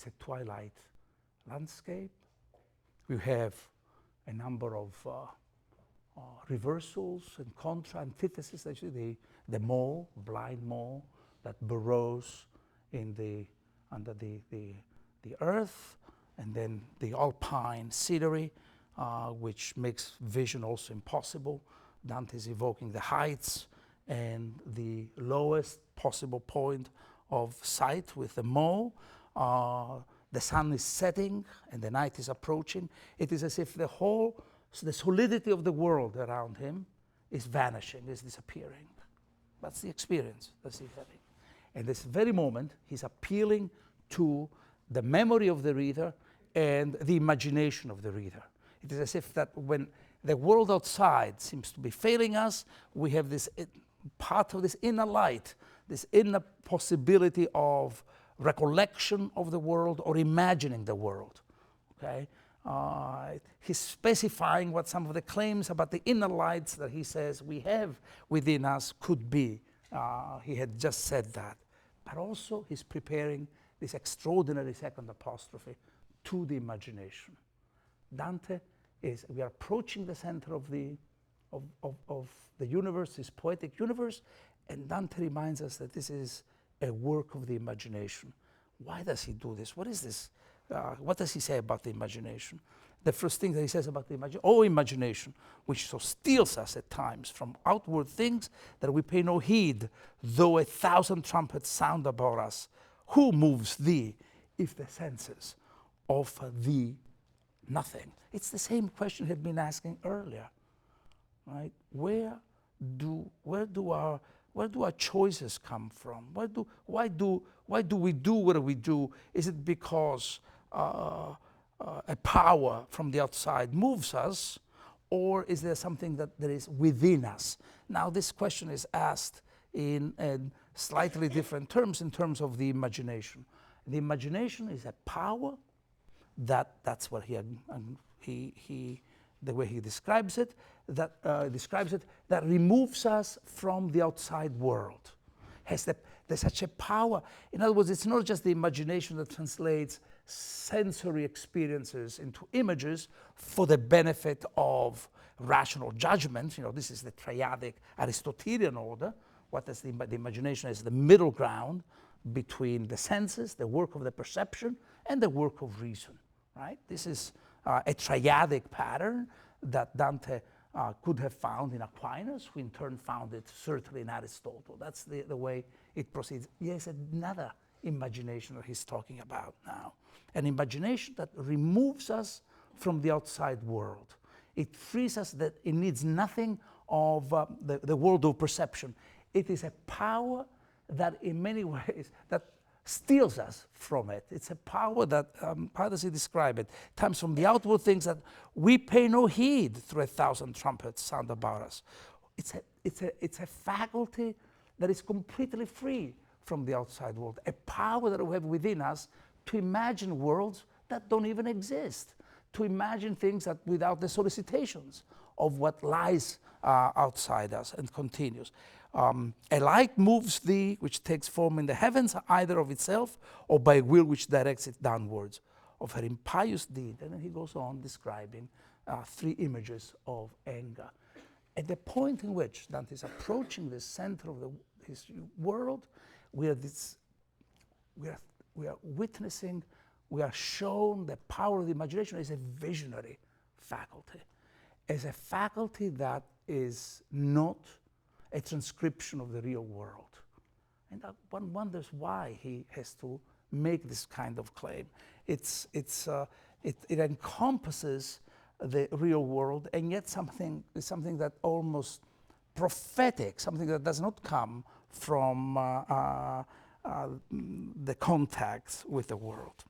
it's a twilight landscape. We have a number of reversals and antitheses. Actually, the mole, blind mole, that burrows in under the earth, and then the alpine scenery, which makes vision also impossible. Dante is evoking the heights and the lowest possible point of sight with the mole. The sun is setting and the night is approaching. It is as if the solidity of the world around him is vanishing, is disappearing. That's the experience that he's having. And this very moment, he's appealing to the memory of the reader and the imagination of the reader. It is as if that when the world outside seems to be failing us, we have this part of this inner light, this inner possibility of recollection of the world or imagining the world. Okay? He's specifying what some of the claims about the inner lights that he says we have within us could be. He had just said that. But also he's preparing this extraordinary second apostrophe to the imagination. Dante we are approaching the center of the universe, this poetic universe, and Dante reminds us that this is a work of the imagination. Why does he do this? What is this? What does he say about the imagination? The first thing that he says about the imagination, which so steals us at times from outward things that we pay no heed, though 1,000 trumpets sound about us. Who moves thee if the senses offer thee nothing? It's the same question he had been asking earlier, right? Where do our choices come from? Why do we do what we do? Is it because a power from the outside moves us, or is there something that is within us? Now, this question is asked in slightly different terms, in terms of the imagination. The imagination is a power that's what the way he describes it, that removes us from the outside world. There's such a power. In other words, it's not just the imagination that translates sensory experiences into images for the benefit of rational judgment. You know, this is the triadic Aristotelian order. What is the imagination is the middle ground between the senses, the work of the perception, and the work of reason, right? This is a triadic pattern that Dante could have found in Aquinas, who in turn found it certainly in Aristotle. That's the way it proceeds. Yes, another imagination that he's talking about now. An imagination that removes us from the outside world. It frees us, that it needs nothing of the world of perception. It is a power that in many ways that steals us from it. It's a power that, how does he describe it? Comes from the outward things that we pay no heed through 1,000 trumpets sound about us. It's a faculty that is completely free from the outside world, a power that we have within us to imagine worlds that don't even exist, to imagine things that without the solicitations of what lies outside us, and continues. A light moves thee, which takes form in the heavens, either of itself or by a will which directs it downwards, of her impious deed. And then he goes on describing 3 images of anger. At the point in which Dante is approaching the center of his world, we are witnessing, we are shown the power of the imagination as a visionary faculty, as a faculty that is not a transcription of the real world. And one wonders why he has to make this kind of claim. It encompasses the real world, and yet something that almost prophetic, something that does not come from the contact with the world.